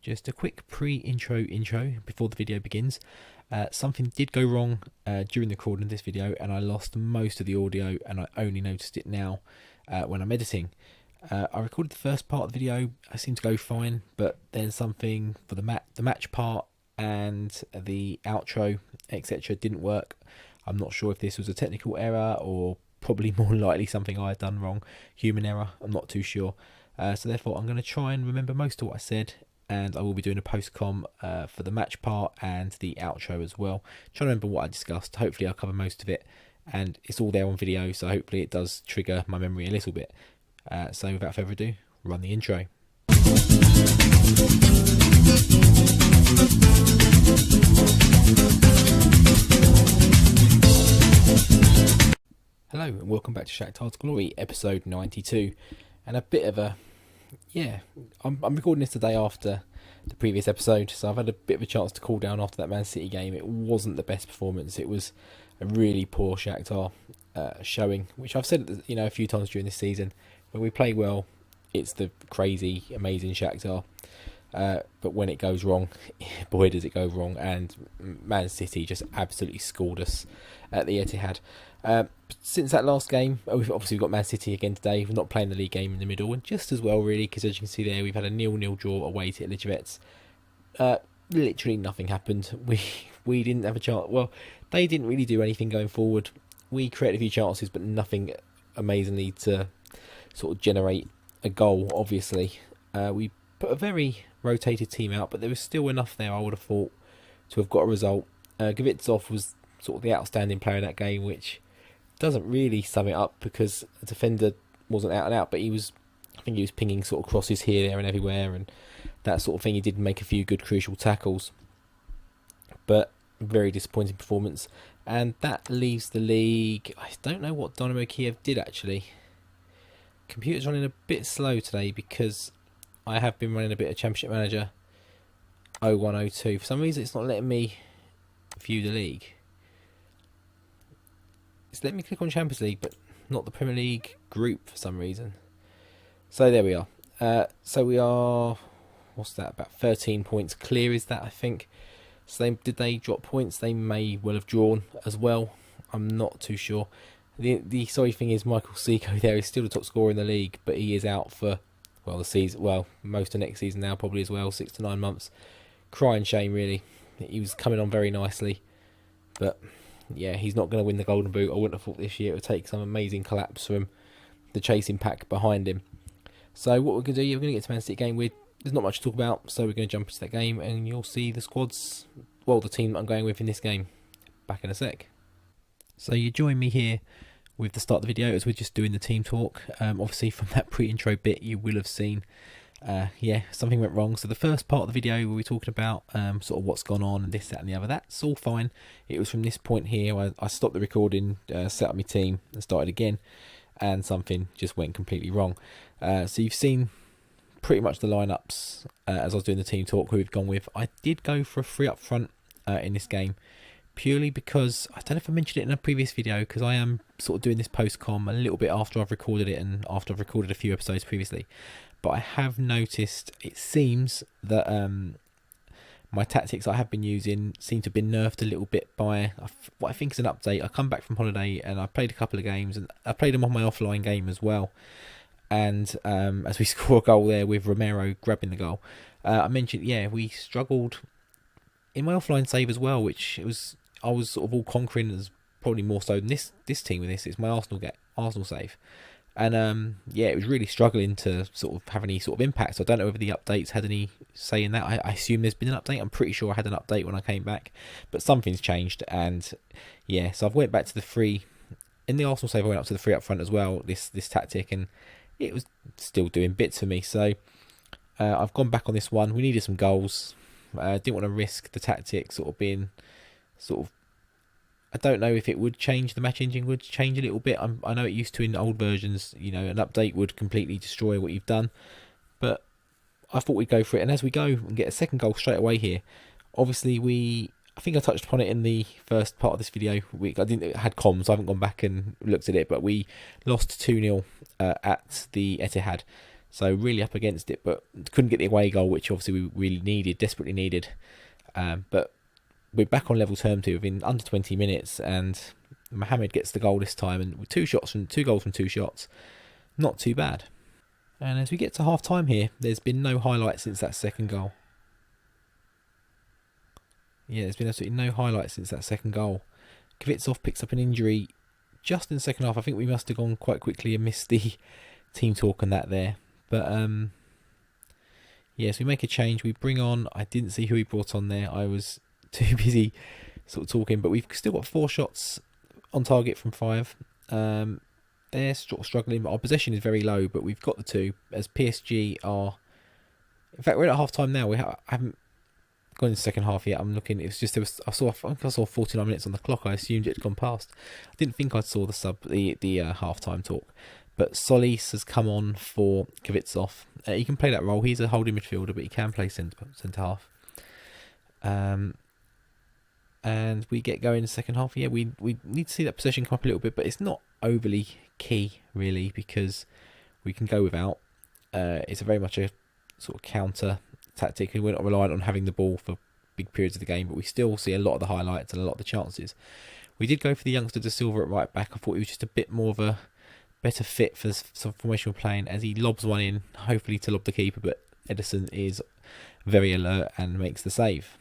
Just a quick intro before the video begins. Something did go wrong during the recording of this video, and I lost most of the audio, and I only noticed it now when I'm editing. I recorded the first part of the video. I seemed to go fine, but then something for the match part and the outro, etc., didn't work. I'm not sure if this was a technical error or probably more likely something I had done wrong, human error. I'm not too sure. So therefore, I'm going to try and remember most of what I said, and I will be doing a post-com for the match part and the outro as well. Trying to remember what I discussed. Hopefully I'll cover most of it, and it's all there on video, so hopefully it does trigger my memory a little bit. So without further ado, run the intro. Hello and welcome back to Shakhtar's Glory, episode 92. And a bit of a... I'm recording this today after the previous episode, so I've had a bit of a chance to cool down after that Man City game. It wasn't the best performance. It was a really poor Shakhtar showing, which I've said a few times during this season. When we play well, it's the crazy, amazing Shakhtar. But when it goes wrong, boy does it go wrong. And Man City just absolutely scored us at the Etihad. Since that last game, we've got Man City again today. We're not playing the league game in the middle, and just as well really, because as you can see there, we've had a 0-0 draw away to Elizabeth's. Literally nothing happened. We didn't have a chance. Well, they didn't really do anything going forward. We created a few chances, but nothing amazingly to sort of generate a goal. Obviously, we put a very rotated team out, but there was still enough there, I would have thought, to have got a result. Gavitsov was sort of the outstanding player in that game, which doesn't really sum it up because the defender wasn't out and out, but I think he was pinging sort of crosses here, there and everywhere and that sort of thing. He did make a few good crucial tackles, but very disappointing performance. And that leaves the league. I don't know what Dynamo Kiev did actually. Computer's running a bit slow today because I have been running a bit of Championship Manager 0102. For some reason it's not letting me view the league. It's letting me click on Champions League, but not the Premier League group for some reason. So there we are. So we are, what's that, about 13 points clear is that, I think. So did they drop points? They may well have drawn as well. I'm not too sure. The sorry thing is Michael Seco there is still the top scorer in the league, but he is out for, the season, most of next season now probably as well, 6 to 9 months. Crying shame really. He was coming on very nicely, but yeah, he's not going to win the Golden Boot. I wouldn't have thought this year it would take some amazing collapse from the chasing pack behind him. So what we're going to do, we're going to get to Man City game. There's not much to talk about, so we're going to jump into that game and you'll see the squads, the team that I'm going with in this game. Back in a sec. So you join me here with the start of the video as we're just doing the team talk. Obviously from that pre-intro bit you will have seen something went wrong. So the first part of the video we were talking about sort of what's gone on and this, that and the other, that's all fine. It was from this point here I stopped the recording, set up my team and started again, and something just went completely wrong. So you've seen pretty much the lineups as I was doing the team talk who we've gone with. I did go for a 3 up front in this game, purely because, I don't know if I mentioned it in a previous video, because I am sort of doing this post-com a little bit after I've recorded it and after I've recorded a few episodes previously. But I have noticed, it seems that my tactics I have been using seem to have been nerfed a little bit by what I think is an update. I come back from holiday and I played a couple of games, and I played them on my offline game as well. And as we score a goal there with Romero grabbing the goal, I mentioned, we struggled in my offline save as well, which I was sort of all conquering, as probably more so than this team with this. It's my Arsenal save. And it was really struggling to sort of have any sort of impact. So I don't know whether the updates had any say in that. I assume there's been an update. I'm pretty sure I had an update when I came back, but something's changed. And so I've went back to the 3 in the Arsenal save. I went up to the 3 up front as well, this tactic, and it was still doing bits for me. So I've gone back on this one. We needed some goals. Didn't want to risk the tactic sort of being I don't know if it would change, the match engine would change a little bit. I know it used to in old versions, an update would completely destroy what you've done. But I thought we'd go for it. And as we go and get a second goal straight away here, obviously I think I touched upon it in the first part of this video. I had comms, so I haven't gone back and looked at it, but we lost 2-0 at the Etihad. So really up against it, but couldn't get the away goal, which obviously we really needed, desperately needed. But we're back on level terms here within under 20 minutes, and Mohamed gets the goal this time, and with two goals from two shots, not too bad. And as we get to half time here, there's been no highlights since that second goal. Yeah, there's been absolutely no highlights since that second goal. Kvitsov picks up an injury just in the second half. I think we must have gone quite quickly and missed the team talk and that there. But yes, we make a change. We bring on, I didn't see who he brought on there. I was too busy sort of talking. But we've still got 4 shots on target from 5. They're sort of struggling. Our possession is very low, but we've got the 2. As PSG are... In fact, we're at half time now. I haven't gone in the second half yet. I'm looking. It was just... I think I saw 49 minutes on the clock. I assumed it had gone past. I didn't think I saw the half-time talk. But Solis has come on for Kvitsov. He can play that role. He's a holding midfielder, but he can play centre half. And we get going in the second half. Yeah, we need to see that possession come up a little bit, but it's not overly key, really, because we can go without. It's very much a sort of counter tactic, and we're not reliant on having the ball for big periods of the game, but we still see a lot of the highlights and a lot of the chances. We did go for the youngster De Silva at right back. I thought he was just a bit more of a better fit for some formation we're playing, as he lobs one in, hopefully to lob the keeper, but Edison is very alert and makes the save.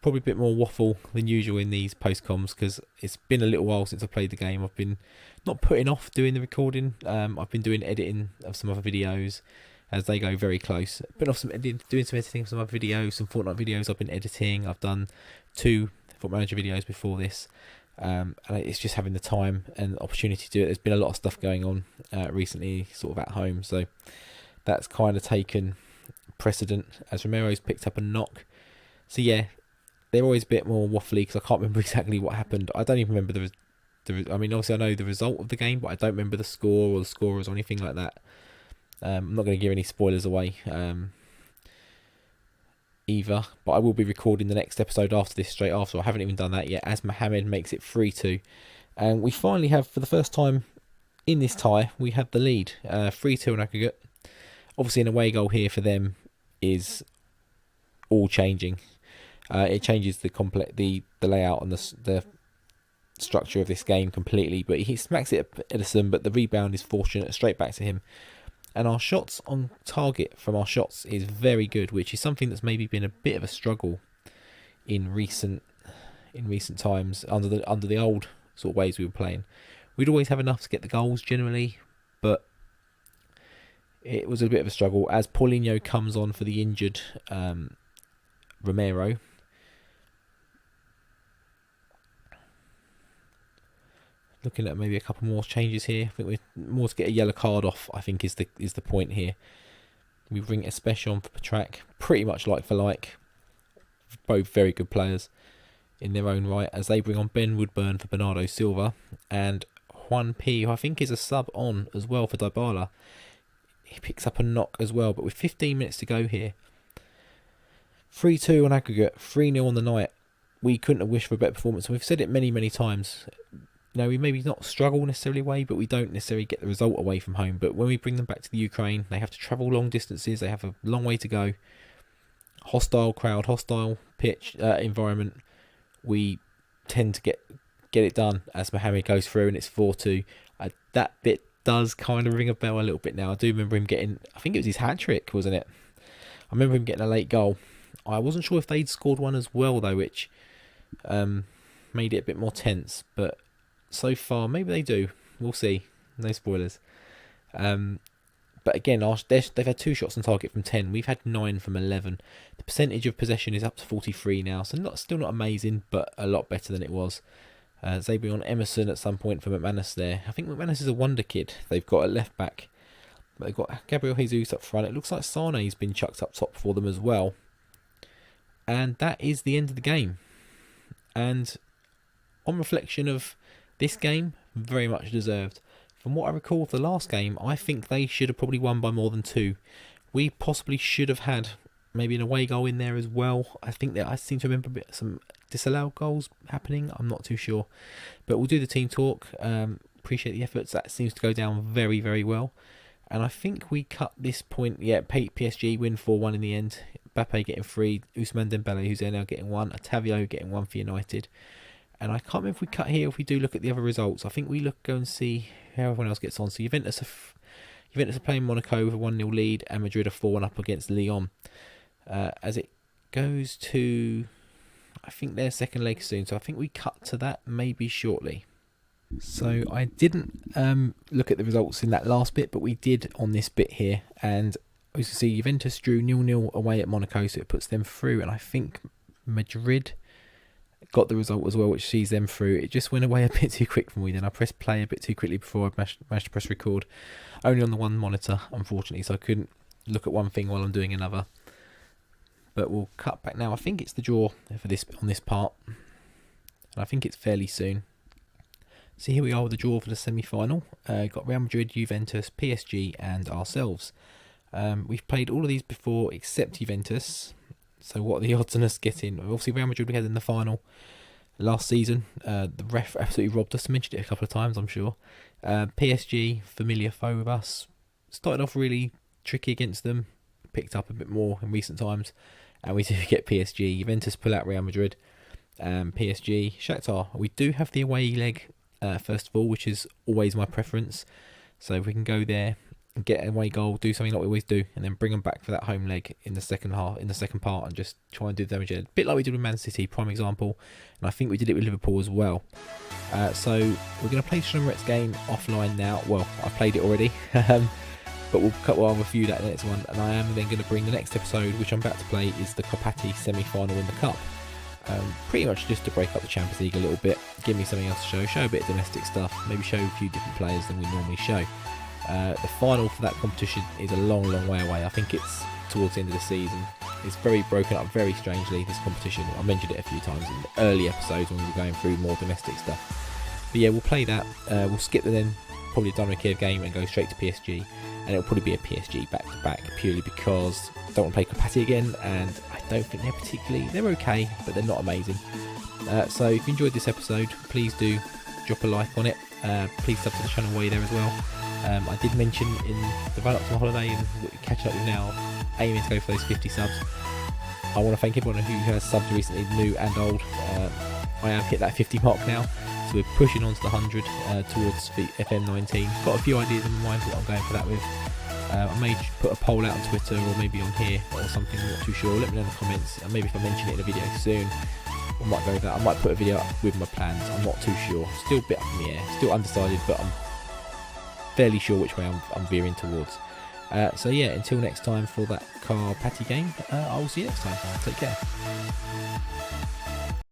Probably a bit more waffle than usual in these post-coms, because it's been a little while since I played the game. I've been not putting off doing the recording. I've been doing editing of some other videos as they go very close. Putting off doing some editing of some other videos, some Fortnite videos I've been editing. I've done 2 Football Manager videos before this. And it's just having the time and opportunity to do it. There's been a lot of stuff going on recently, sort of at home, so that's kind of taken precedent as Romero's picked up a knock. So yeah, they're always a bit more waffly because I can't remember exactly what happened. I don't even remember I mean, obviously I know the result of the game, but I don't remember the score or the scorers or anything like that. I'm not going to give any spoilers away either, but I will be recording the next episode after this, straight after. I haven't even done that yet, as Mohamed makes it 3-2, and we finally have, for the first time in this tie, we have the lead, 3-2 in aggregate. Obviously an away goal here for them is all changing. It changes the layout and the structure of this game completely, but he smacks it at Edison, but the rebound is fortunate, straight back to him. And our shots on target from our shots is very good, which is something that's maybe been a bit of a struggle in recent times under the old sort of ways we were playing. We'd always have enough to get the goals generally, but it was a bit of a struggle as Paulinho comes on for the injured Romero. Looking at maybe a couple more changes here. I think we're more to get a yellow card off, I think is the point here. We bring Especial on for Patrak, pretty much like for like. Both very good players in their own right, as they bring on Ben Woodburn for Bernardo Silva, and Juan P, who I think is a sub on as well for Dybala. He picks up a knock as well, but with 15 minutes to go here. 3-2 on aggregate, 3-0 on the night. We couldn't have wished for a better performance, and we've said it many, many times. You know, we maybe not struggle necessarily away, but we don't necessarily get the result away from home. But when we bring them back to the Ukraine, they have to travel long distances. They have a long way to go. Hostile crowd, hostile pitch environment. We tend to get it done as Mohamed goes through, and it's 4-2. That bit does kind of ring a bell a little bit now. I do remember him getting, I think it was his hat-trick, wasn't it? I remember him getting a late goal. I wasn't sure if they'd scored one as well, though, which made it a bit more tense. But so far, maybe they do. We'll see. No spoilers. But again, they've had 2 shots on target from 10. We've had 9 from 11. The percentage of possession is up to 43 now, so still not amazing, but a lot better than it was. They bring on Emerson at some point for McManus there. I think McManus is a wonder kid. They've got a left back. But they've got Gabriel Jesus up front. It looks like Sane's been chucked up top for them as well. And that is the end of the game. And on reflection of this game, very much deserved. From what I recall of the last game, I think they should have probably won by more than 2. We possibly should have had maybe an away goal in there as well. I think that I seem to remember some disallowed goals happening. I'm not too sure. But we'll do the team talk. Appreciate the efforts. That seems to go down very, very well. And I think we cut this point. Yeah, PSG win 4-1 in the end. Mbappe getting 3, Ousmane Dembele, who's there now, getting 1, Otavio getting 1 for United. And I can't remember if we cut here, if we do look at the other results. I think we go and see how everyone else gets on. So Juventus are playing Monaco with a 1-0 lead, and Madrid are 4-1 up against Lyon. As it goes to, I think, their second leg soon. So I think we cut to that maybe shortly. So I didn't look at the results in that last bit, but we did on this bit here. And as you see, Juventus drew 0-0 away at Monaco, so it puts them through. And I think Madrid got the result as well, which sees them through. It just went away a bit too quick for me then. I pressed play a bit too quickly before I managed to press record. Only on the one monitor, unfortunately, so I couldn't look at one thing while I'm doing another. But we'll cut back now. I think it's the draw for this on this part. And I think it's fairly soon. So here we are with the draw for the semi-final. Got Real Madrid, Juventus, PSG and ourselves. We've played all of these before except Juventus. So what are the odds on us getting? Obviously Real Madrid we had in the final last season. The ref absolutely robbed us. I mentioned it a couple of times, I'm sure. PSG, familiar foe with us. Started off really tricky against them. Picked up a bit more in recent times. And we do get PSG. Juventus pull out Real Madrid. PSG, Shakhtar. We do have the away leg first of all, which is always my preference. So if we can go there and get an away goal, do something like we always do, and then bring them back for that home leg in the second part, and just try and do the damage. A bit like we did with Man City, prime example, and I think we did it with Liverpool as well. So we're going to play Donetsk's game offline now. Well, I've played it already, but we'll review that in the next one. And I am then going to bring the next episode, which I'm about to play, is the Copati semi-final in the Cup. Pretty much just to break up the Champions League a little bit, give me something else to show a bit of domestic stuff, maybe show a few different players than we normally show. The final for that competition is a long way away. I think it's towards the end of the season. It's very broken up very strangely, this competition. I mentioned it a few times in the early episodes when we were going through more domestic stuff. But yeah, we'll play that. We'll skip the then probably Donetsk game and go straight to PSG. And it'll probably be a PSG back-to-back purely because I don't want to play Copati again, and I don't think they're okay, but they're not amazing. So if you enjoyed this episode, please do drop a like on it. Please sub to the channel while you're there as well. I did mention in the run up to my holiday and catching up with now, aiming to go for those 50 subs. I want to thank everyone who has subbed recently, new and old. I have hit that 50 mark now, so we're pushing on to the 100 towards the FM2018. Got a few ideas in my mind what I'm going for that with. I may put a poll out on Twitter or maybe on here or something, I'm not too sure. Let me know in the comments, and maybe if I mention it in a video soon, I might go with that. I might put a video up with my plans, I'm not too sure. Still a bit up in the air, still undecided, but I'm fairly sure which way I'm veering towards. So yeah, until next time for that Copati game, I will see you next time. Take care.